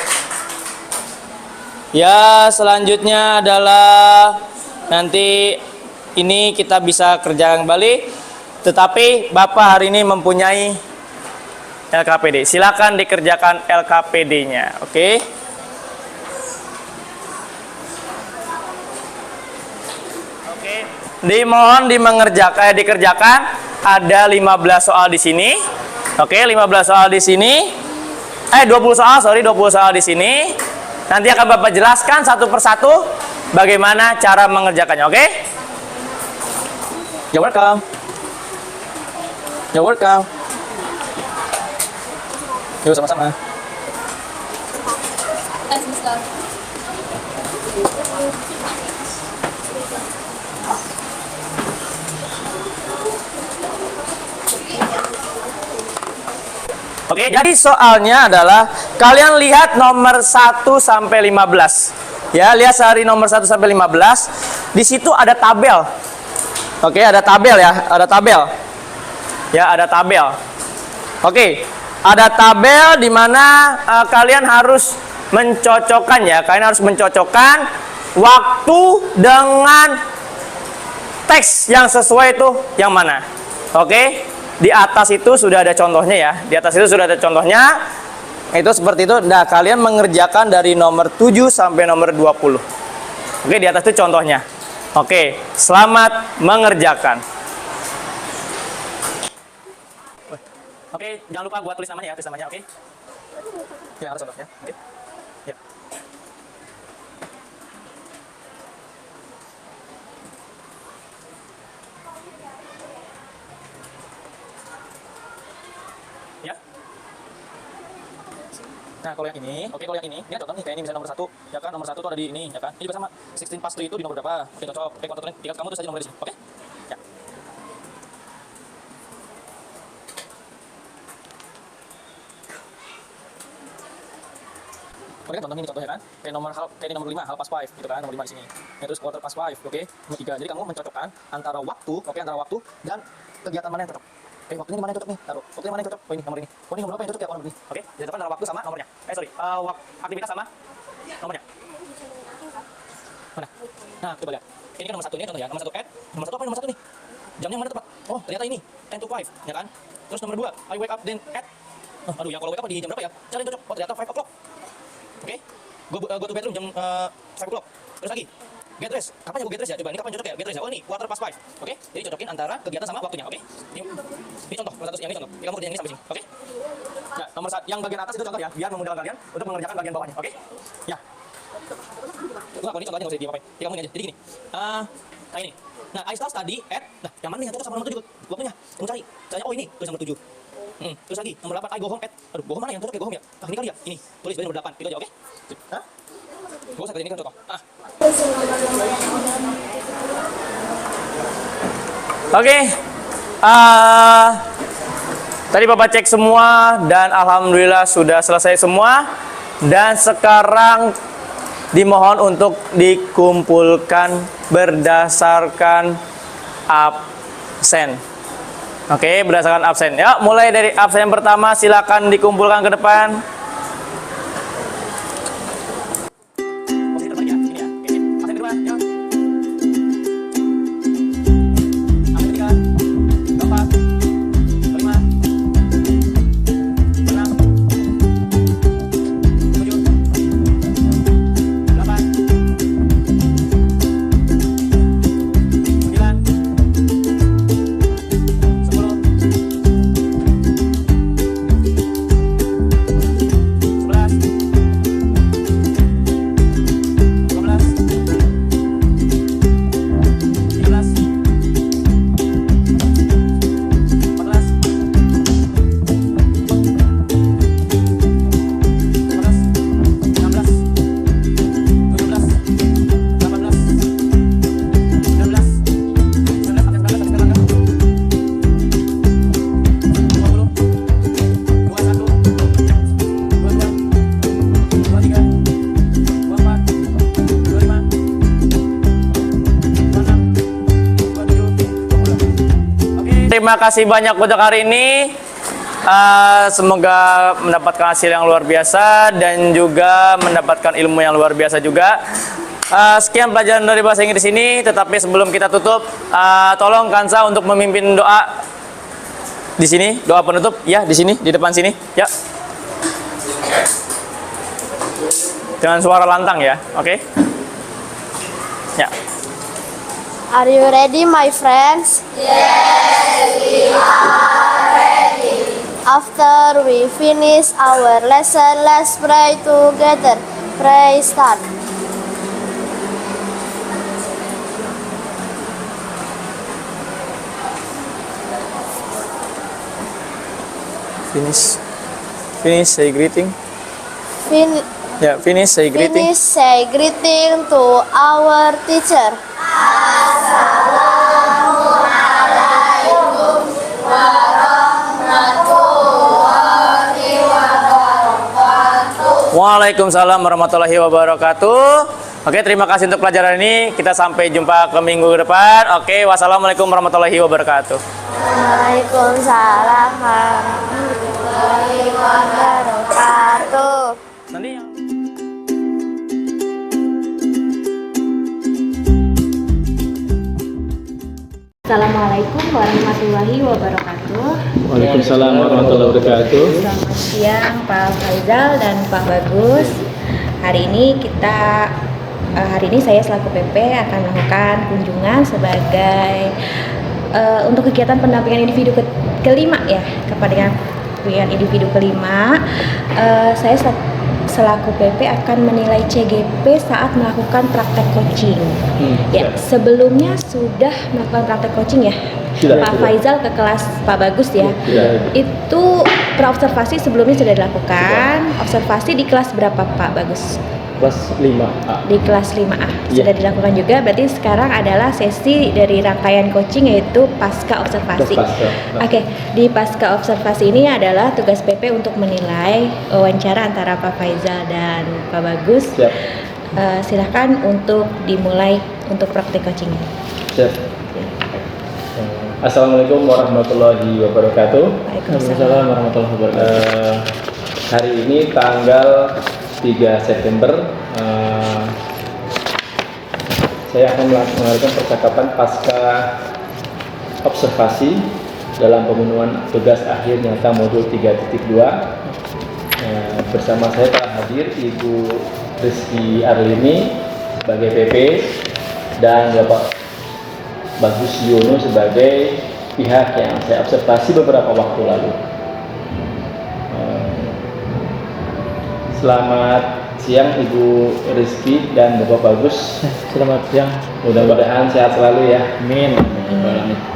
Speaker 3: Ya, selanjutnya adalah nanti ini kita bisa kerjakan kembali. Tetapi Bapak hari ini mempunyai LKPD. Silakan dikerjakan LKPD-nya, oke? Oke. Dimohon dikerjakan. Ada 15 soal di sini. Oke, 15 soal di sini. 20 soal di sini. Nanti akan Bapak jelaskan satu persatu bagaimana cara mengerjakannya, oke? You're welcome. You're welcome. Yuk sama-sama. Oke, jadi soalnya adalah kalian lihat nomor 1 sampai 15. Ya, lihat sehari nomor 1 sampai 15. Di situ ada tabel. Oke, ada tabel ya, ada tabel. Ya, ada tabel. Oke. Ada tabel di mana kalian harus mencocokkan ya. Kalian harus mencocokkan waktu dengan teks yang sesuai itu yang mana. Oke. Di atas itu sudah ada contohnya ya. Di atas itu sudah ada contohnya. Itu seperti itu. Nah, kalian mengerjakan dari nomor 7 sampai nomor 20. Oke, di atas itu contohnya. Oke, selamat mengerjakan. Oke, jangan lupa buat tulis namanya ya, oke? Ya, harus contohnya. Oke. Ya. Ya. Nah, kalau yang ini, kalau yang ini contoh nih, kayak ini misalnya nomor 1, ya kan, nomor 1 tuh ada di ini, ya kan? Ini juga sama, 16 past 3 itu di nomor berapa? Oke, cocok. Oke, contohnya, tinggal kamu tulis aja nomor di sini, oke? Ya. Oke, contohnya ini contohnya kan, kayak nomor 5, half past 5 gitu kan, nomor 5 di sini. Ya, terus quarter past 5, oke? Nomor 3. Jadi kamu mencocokkan antara waktu, antara waktu dan kegiatan mana yang cocok. Oke, waktunya mana yang cocok nih? Taruh. Waktunya mana yang cocok? Oh, ini nomor ini. Oh, ini nomor apa yang cocok ya? Oh, nomor ini. Oke, jadi cocokkan antara waktu sama nomornya. Aktivitas sama nomornya. Mana? Nah, coba lihat. Ini kan nomor 1 ini contoh ya. Nomor 1 nomor 1 apa nomor 1 nih? Jamnya mana tepat? Oh, ternyata ini 10 to 5, ya kan? Terus nomor 2, I wake up then at aduh, yang kalau wake up di jam berapa ya? Cari yang cocok. Oh, ternyata 5 o'clock. Oke, go to bedroom jam 5 o'clock. Terus lagi, get dressed. Kapan ya gue get dressed ya? Coba, ini kapan cocok ya? Get dressed ya? Oh, ini quarter past 5. Oke, jadi cocokin antara kegiatan sama waktunya. Oke, ini contoh. Nomor 1 yang ini contoh. Jadi kamu kerjain ini sampai sini. Oke. Nah, nomor 1 yang bagian atas itu contoh ya, biar memudahkan kalian untuk mengerjakan bagian bawahnya. Oke. Ya. Enggak, ini contohnya nggak usah diapain. Jadi kamu ini aja. Jadi gini. Nah ini. Nah, I start study at. Nah, yang mana nih yang cocok sama nomor 7 waktunya? Kamu cari. Caranya oh ini, tulis nomor 7. Terus lagi nomor 8 I go home at. Aduh, go home mana yang cocok ya go home ya? Nah, ini kali ya. Ini. Tulis nomor 8. Itu aja, oke? Hah? Gua usah kerjain ini kan contoh. Oke. Tadi Bapak cek semua dan alhamdulillah sudah selesai semua. Dan sekarang dimohon untuk dikumpulkan berdasarkan absen. Oke, berdasarkan absen. Ya, mulai dari absen pertama silakan dikumpulkan ke depan. terima kasih banyak untuk hari ini. Semoga mendapatkan hasil yang luar biasa dan juga mendapatkan ilmu yang luar biasa juga. Sekian pelajaran dari bahasa Inggris ini. Tetapi sebelum kita tutup, tolong Kansa untuk memimpin doa di sini, doa penutup ya, di sini, di depan sini ya, dengan suara lantang ya, oke? Ya.
Speaker 4: Are you ready, my friends?
Speaker 5: Yes, we are ready.
Speaker 4: After we finish our lesson, let's pray together. Pray start.
Speaker 3: Finish, say greeting.
Speaker 4: Fin-
Speaker 3: Ya, finish, say greeting.
Speaker 4: Finish say greeting to our teacher.
Speaker 3: Waalaikumsalam warahmatullahi wabarakatuh. Oke, terima kasih untuk pelajaran ini. Kita sampai jumpa ke minggu depan. Oke, wassalamualaikum warahmatullahi wabarakatuh.
Speaker 4: Waalaikumsalam warahmatullahi wabarakatuh.
Speaker 3: Nanti yang
Speaker 6: Assalamualaikum warahmatullahi wabarakatuh.
Speaker 1: Waalaikumsalam warahmatullahi wabarakatuh.
Speaker 6: Selamat siang Pak Faizal dan Pak Bagus. Hari ini saya selaku PP akan melakukan kunjungan sebagai untuk kegiatan pendampingan individu kelima ya, kepada pendampingan individu kelima. Saya selaku PP akan menilai CGP saat melakukan praktek coaching. Ya, sebelumnya sudah melakukan praktek coaching ya.
Speaker 1: Sudah,
Speaker 6: Pak
Speaker 1: sudah.
Speaker 6: Faizal ke kelas Pak Bagus ya.
Speaker 1: Sudah.
Speaker 6: Itu praobservasi sebelumnya sudah dilakukan. Observasi di kelas berapa Pak Bagus?
Speaker 1: Kelas 5A.
Speaker 6: Di kelas 5A
Speaker 1: Iya.
Speaker 6: sudah dilakukan juga. Berarti sekarang adalah sesi dari rangkaian coaching yaitu pasca observasi.
Speaker 1: Pasca.
Speaker 6: Oke, di pasca observasi ini adalah tugas PP untuk menilai wawancara antara Pak Faizal dan Pak Bagus.
Speaker 1: Siap.
Speaker 6: Silakan untuk dimulai untuk praktik coachingnya.
Speaker 1: Siap. Assalamualaikum warahmatullahi wabarakatuh.
Speaker 6: Waalaikumsalam.
Speaker 1: Warahmatullahi wabarakatuh. Hari ini tanggal 3 September, saya akan melakukan percakapan pasca observasi dalam pemenuhan tugas akhir nyata modul 3.2. Bersama saya telah hadir Ibu Rizky Arlini sebagai PP dan Bapak Bagus Yono sebagai pihak yang saya observasi beberapa waktu lalu. Selamat siang Ibu Rizky dan Bapak Bagus. Selamat siang. Mudah-mudahan sehat selalu ya. Amin.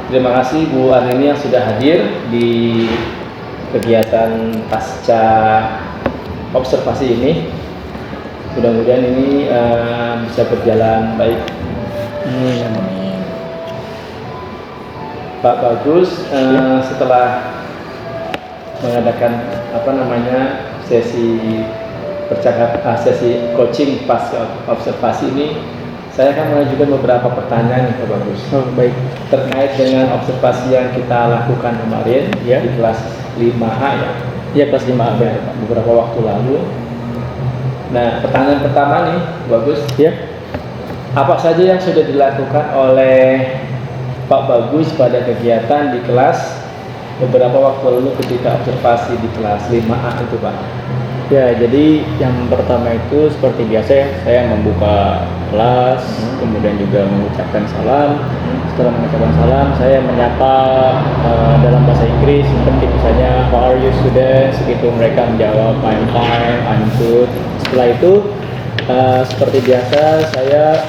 Speaker 1: Terima kasih Bu Arlini yang sudah hadir di kegiatan pasca observasi ini. Mudah-mudahan ini bisa berjalan baik.
Speaker 6: Amin.
Speaker 1: Pak Bagus, setelah mengadakan sesi sesi coaching pasca observasi ini, saya akan mengajukan beberapa pertanyaan nih Pak Bagus. Baik. Terkait dengan observasi yang kita lakukan kemarin di kelas 5A ya. Iya, kelas 5A beberapa waktu lalu. Nah, pertanyaan pertama nih, Bagus. Ya. Apa saja yang sudah dilakukan oleh Pak Bagus pada kegiatan di kelas beberapa waktu lalu ketika observasi di kelas 5A itu, Pak?
Speaker 7: Ya, jadi yang pertama itu seperti biasa ya, saya membuka kelas, kemudian juga mengucapkan salam. Setelah mengucapkan salam, saya menyapa dalam bahasa Inggris seperti misalnya how are you students, gitu. Mereka menjawab I'm fine, I'm good. Setelah itu seperti biasa saya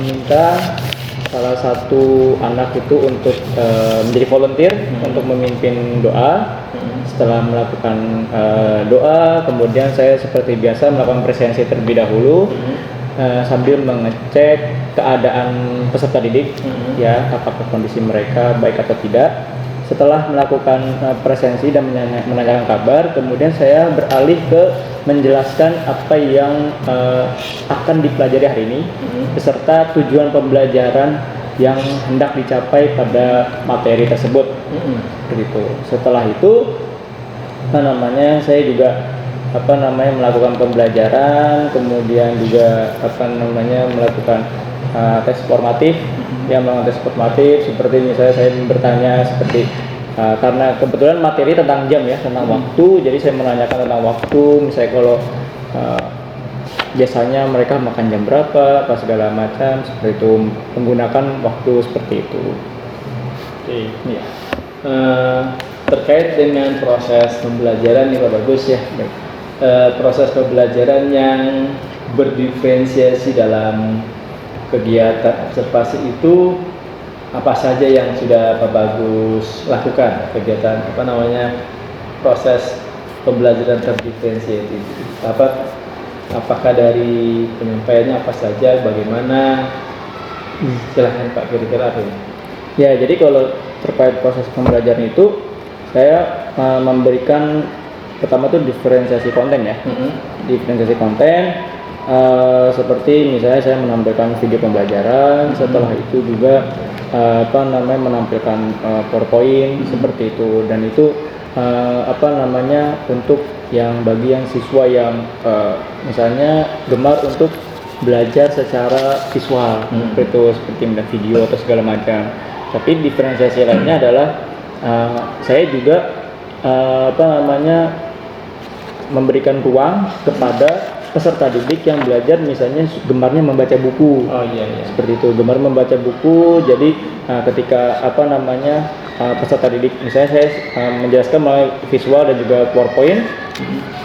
Speaker 7: meminta salah satu anak itu untuk menjadi volunteer untuk memimpin doa. Setelah melakukan doa, kemudian saya seperti biasa melakukan presensi terlebih dahulu sambil mengecek keadaan peserta didik, ya, apakah kondisi mereka baik atau tidak. Setelah melakukan presensi dan menanyakan kabar, kemudian saya beralih ke menjelaskan apa yang akan dipelajari hari ini beserta tujuan pembelajaran yang hendak dicapai pada materi tersebut. Begitu. Setelah itu saya juga melakukan pembelajaran, kemudian juga melakukan tes formatif. Melakukan tes formatif seperti misalnya saya bertanya seperti karena kebetulan materi tentang jam ya, tentang waktu, jadi saya menanyakan tentang waktu, misalnya kalau biasanya mereka makan jam berapa, apa segala macam, seperti itu, menggunakan waktu seperti itu.
Speaker 1: Oke. Ya. Terkait dengan proses pembelajaran ini Pak Bagus ya. Proses pembelajaran yang berdiferensiasi dalam kegiatan observasi itu apa saja yang sudah Pak Bagus lakukan, kegiatan proses pembelajaran terdiferensiasi itu? Apakah dari penyampaiannya apa saja, bagaimana? Silahkan Pak, kira-kira apa ini?
Speaker 7: Ya, jadi kalau terkait proses pembelajaran itu saya memberikan pertama itu diferensiasi konten ya. Diferensiasi konten seperti misalnya saya menampilkan video pembelajaran, setelah itu juga menampilkan PowerPoint seperti itu, dan itu untuk yang bagi yang siswa yang misalnya gemar untuk belajar secara visual seperti melihat video atau segala macam. Tapi diferensiasi lainnya adalah saya juga memberikan ruang kepada peserta didik yang belajar misalnya gemarnya membaca buku. Seperti itu, gemar membaca buku. Jadi ketika peserta didik misalnya saya menjelaskan melalui visual dan juga PowerPoint,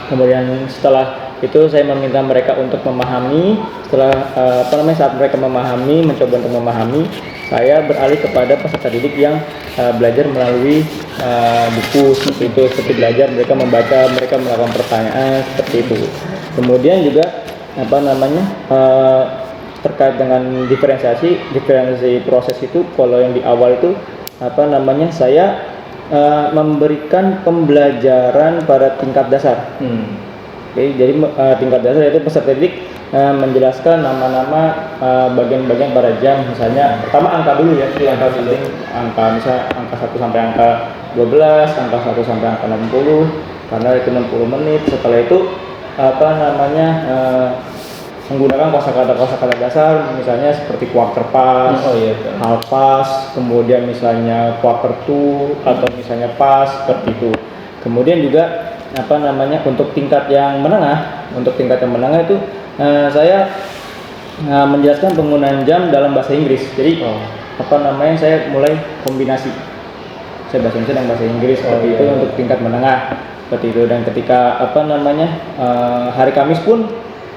Speaker 7: kemudian setelah itu saya meminta mereka untuk memahami. Setelah saat mereka memahami, mencoba untuk memahami, saya beralih kepada peserta didik yang belajar melalui buku seperti itu, seperti belajar mereka membaca, mereka melakukan pertanyaan seperti itu. Kemudian juga terkait dengan diferensiasi proses itu, kalau yang di awal itu saya memberikan pembelajaran pada tingkat dasar. Jadi tingkat dasar yaitu peserta didik menjelaskan nama-nama bagian-bagian pada jam, misalnya pertama angka dulu ya, angka penting, misalnya angka 1 sampai angka 12, angka 1 sampai angka 60, karena itu 60 menit. Setelah itu menggunakan kosakata dasar, misalnya seperti quarter past, half past, kemudian misalnya quarter to atau misalnya past, seperti itu. Kemudian juga untuk tingkat yang menengah, itu saya menjelaskan penggunaan jam dalam bahasa Inggris. Jadi saya mulai kombinasi, saya bahasa Indonesia dan bahasa Inggris seperti itu untuk tingkat menengah seperti itu. Dan ketika hari Kamis pun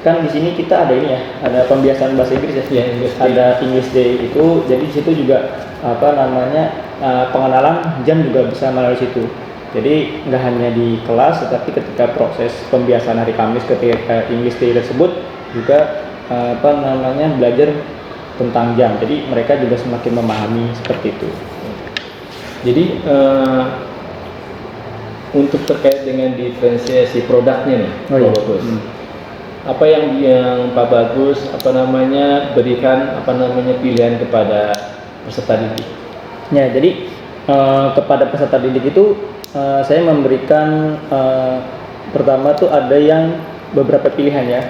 Speaker 7: kan di sini kita ada ini ya, ada pembiasaan bahasa Inggris ya, ada English Day itu. Jadi di situ juga pengenalan jam juga bisa melalui situ. Jadi nggak hanya di kelas, tetapi ketika proses pembiasaan hari Kamis ketika English Day tersebut juga belajar tentang jam. Jadi mereka juga semakin memahami seperti itu.
Speaker 1: Jadi untuk terkait dengan diferensiasi produknya nih, Pak Bagus. Apa yang Pak Bagus berikan pilihan kepada peserta didik?
Speaker 7: Ya, jadi kepada peserta didik itu saya memberikan pertama tuh ada yang beberapa pilihan ya.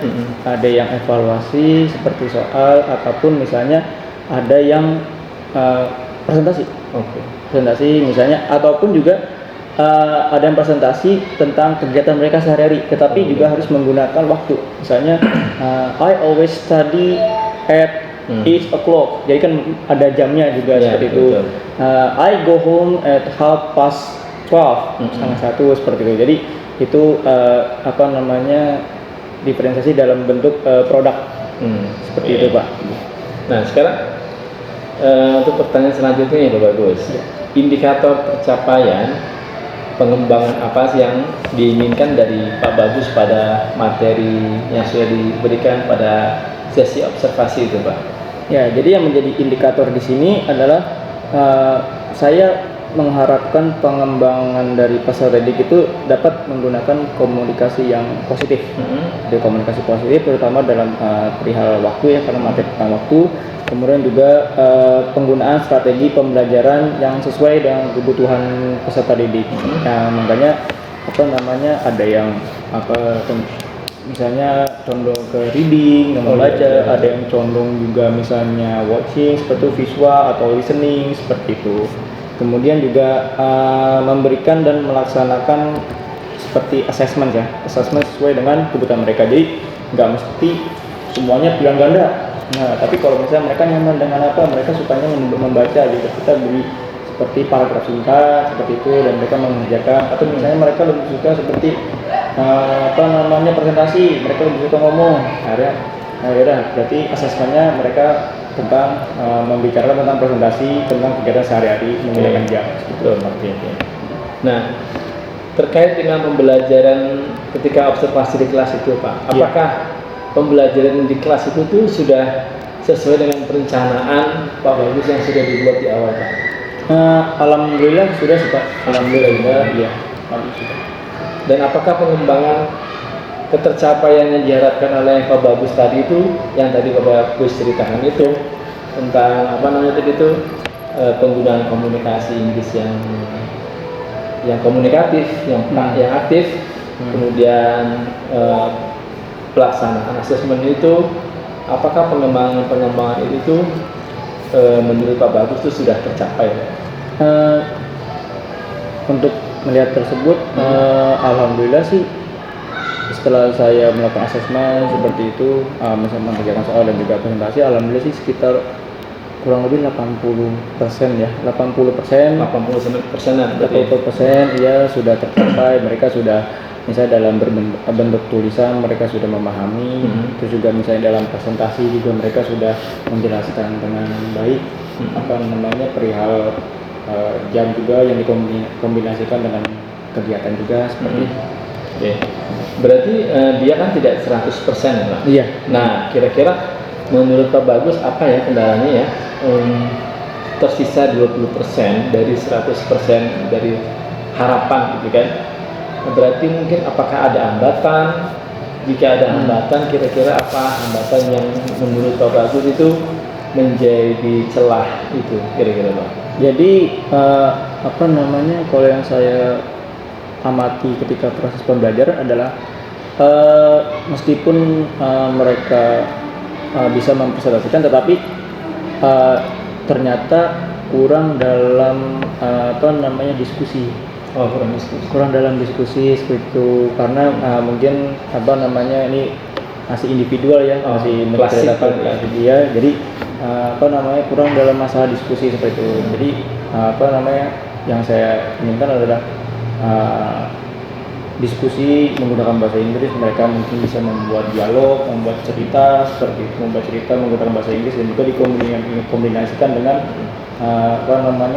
Speaker 7: Ada yang evaluasi seperti soal ataupun misalnya ada yang presentasi. Presentasi misalnya, ataupun juga ada yang presentasi tentang kegiatan mereka sehari-hari, tetapi juga harus menggunakan waktu. Misalnya I always study at 8 o'clock. Jadi kan ada jamnya juga seperti itu. I go home at 12:30, setengah 1 seperti itu. Jadi itu diferensiasi dalam bentuk produk seperti itu, Pak.
Speaker 1: Nah, sekarang untuk pertanyaan selanjutnya ya Pak Bagus. Indikator pencapaian pengembangan apa sih yang diinginkan dari Pak Bagus pada materi yang sudah diberikan pada sesi observasi itu, Pak?
Speaker 7: Ya, jadi yang menjadi indikator di sini adalah saya mengharapkan pengembangan dari peserta didik itu dapat menggunakan komunikasi yang positif. Jadi komunikasi positif terutama dalam perihal waktu ya, karena materi tentang waktu. Kemudian juga penggunaan strategi pembelajaran yang sesuai dengan kebutuhan peserta didik. Nah, makanya ada yang misalnya condong ke reading, membaca, ada yang condong juga misalnya watching seperti visual atau listening seperti itu. Kemudian juga memberikan dan melaksanakan seperti assessment ya, assessment sesuai dengan kebutuhan mereka. Jadi nggak mesti semuanya pilihan ganda. Nah, tapi kalau misalnya mereka nyaman dengan apa, mereka sukanya membaca gitu, kita beri seperti paragraf singkat seperti itu dan mereka mengerjakan. Atau misalnya mereka lebih suka seperti presentasi, mereka lebih suka ngomong. Nah yaudah, berarti asesmennya mereka tentang membicarakan tentang presentasi, tentang kegiatan sehari-hari menggunakan jam.
Speaker 1: Betul, oke. Nah, terkait dengan pembelajaran ketika observasi di kelas itu, Pak, apakah pembelajaran di kelas itu tuh sudah sesuai dengan perencanaan Pak Bagus yang sudah dibuat di awal, Pak?
Speaker 7: Alhamdulillah sudah sih, Pak.
Speaker 1: Alhamdulillah, ya. Dan apakah pengembangan ketercapaian yang diharapkan oleh Pak Bagus tadi itu, yang tadi Pak Bagus ceritakan itu tentang penggunaan komunikasi Inggris yang komunikatif, yang aktif, kemudian pelaksanaan asesmen itu, apakah pengembangan itu menurut Pak Bagus itu sudah tercapai?
Speaker 7: Untuk melihat tersebut, alhamdulillah sih setelah saya melakukan asesmen seperti itu, misalnya mengerjakan soal dan juga presentasi, alhamdulillah sih sekitar kurang lebih 80% ya, 80%, 80% ya sudah tercapai. Mereka sudah misalnya dalam bentuk tulisan mereka sudah memahami, terus juga misalnya dalam presentasi juga mereka sudah menjelaskan dengan baik perihal jam juga yang dikombinasikan dengan kegiatan juga seperti itu.
Speaker 1: Oke. Berarti dia kan tidak 100% Pak.
Speaker 7: Iya.
Speaker 1: Nah, kira-kira menurut Pak Bagus apa ya kendalanya ya? Tersisa 20% dari 100% dari harapan gitu kan. Berarti mungkin apakah ada hambatan? Jika ada hambatan, kira-kira apa hambatan yang menurut Pak Bagus itu menjadi celah itu kira-kira Pak?
Speaker 7: Jadi kalau yang saya amati ketika proses pembelajaran adalah meskipun mereka bisa mempresentasikan, tetapi ternyata kurang dalam diskusi. Kurang dalam diskusi seperti itu, karena mungkin ini masih individual ya, masih menceritakan dia. Jadi kurang dalam masalah diskusi seperti itu. Jadi yang saya inginkan adalah diskusi menggunakan bahasa Inggris. Mereka mungkin bisa membuat dialog, membuat cerita seperti itu, menggunakan bahasa Inggris dan juga dikombinasikan dengan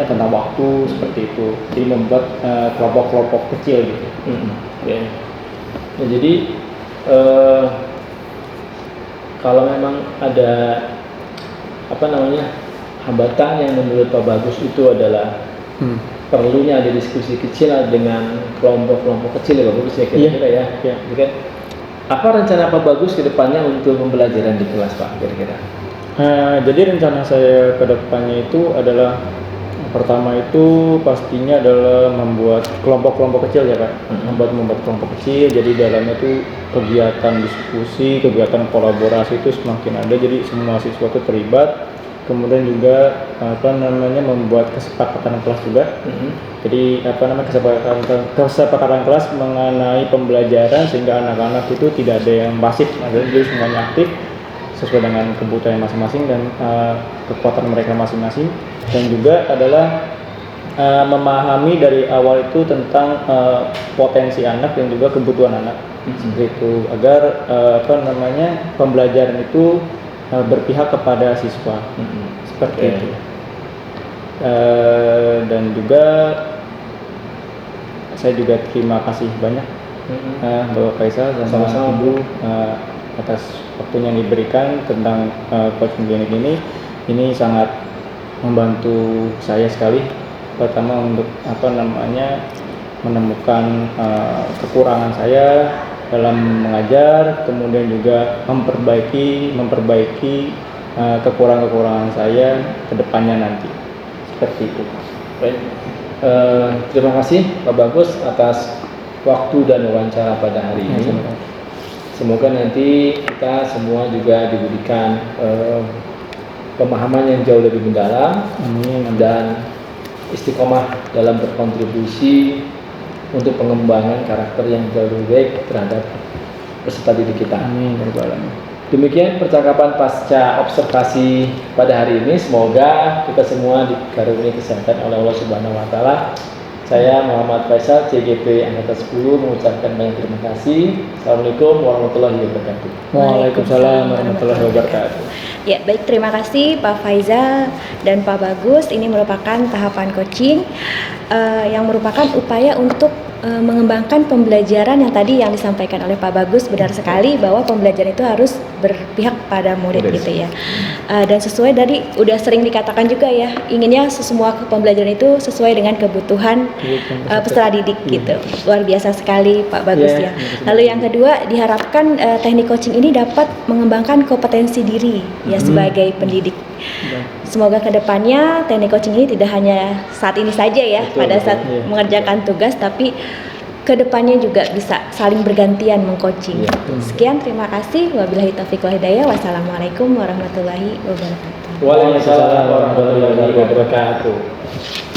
Speaker 7: tentang waktu seperti itu. Jadi membuat kelompok-kelompok kecil gitu.
Speaker 1: Okay. Nah, jadi kalau memang ada hambatan yang menurut Pak Bagus itu adalah perlunya ada diskusi kecil dengan kelompok-kelompok kecil ya Pak Bagus ya kira-kira ya. Jadi kan apa rencana Pak Bagus ke depannya untuk pembelajaran di kelas Pak kira-kira?
Speaker 7: Jadi rencana saya ke depannya itu adalah pertama itu pastinya adalah membuat kelompok-kelompok kecil ya Pak. Membuat kelompok kecil, jadi dalamnya itu kegiatan diskusi, kegiatan kolaborasi itu semakin ada, jadi semua siswa itu terlibat. Kemudian juga membuat kesepakatan kelas juga. Jadi kesepakatan kelas mengenai pembelajaran sehingga anak-anak itu tidak ada yang pasif, jadi semuanya aktif sesuai dengan kebutuhan masing-masing dan kekuatan mereka masing-masing. Dan juga adalah memahami dari awal itu tentang potensi anak dan juga kebutuhan anak seperti itu, agar pembelajaran itu berpihak kepada siswa seperti itu. Dan juga saya juga terima kasih banyak Bapak Faisal sama Ibu atas waktunya yang diberikan tentang coaching klinik ini sangat membantu saya sekali pertama untuk menemukan kekurangan saya dalam mengajar, kemudian juga memperbaiki kekurangan-kekurangan saya ke depannya nanti. Seperti itu.
Speaker 1: Baik. Terima kasih Pak Bagus atas waktu dan wawancara pada hari ini. Semoga nanti kita semua juga diberikan pemahaman yang jauh lebih mendalam.
Speaker 7: Amin.
Speaker 1: Dan istiqomah dalam berkontribusi untuk pengembangan karakter yang jauh lebih baik terhadap peserta didik kita.
Speaker 7: Amin.
Speaker 1: Demikian percakapan pasca observasi pada hari ini. Semoga kita semua dikaruniai kesehatan oleh Allah Subhanahu wa taala. Saya Muhammad Faisal, CGP Angkatan 10 mengucapkan banyak terima kasih. Assalamualaikum warahmatullahi wabarakatuh.
Speaker 7: Waalaikumsalam warahmatullahi wabarakatuh.
Speaker 6: Ya, baik, terima kasih Pak Faizal dan Pak Bagus. Ini merupakan tahapan coaching yang merupakan upaya untuk mengembangkan pembelajaran yang tadi yang disampaikan oleh Pak Bagus. Benar sekali bahwa pembelajaran itu harus berpihak pada murid gitu ya. Dan sesuai dari udah sering dikatakan juga ya, inginnya semua pembelajaran itu sesuai dengan kebutuhan peserta didik gitu. Luar biasa sekali Pak Bagus ya. Lalu yang kedua, diharapkan teknik coaching ini dapat mengembangkan kompetensi diri ya sebagai pendidik. Semoga kedepannya teknik coaching ini tidak hanya saat ini saja ya, pada saat mengerjakan tugas, tapi kedepannya juga bisa saling bergantian mengcoaching. Sekian, terima kasih. Wabillahi taufiq wal hidayah. Wassalamualaikum warahmatullahi wabarakatuh.
Speaker 1: Waalaikumsalam warahmatullahi wabarakatuh.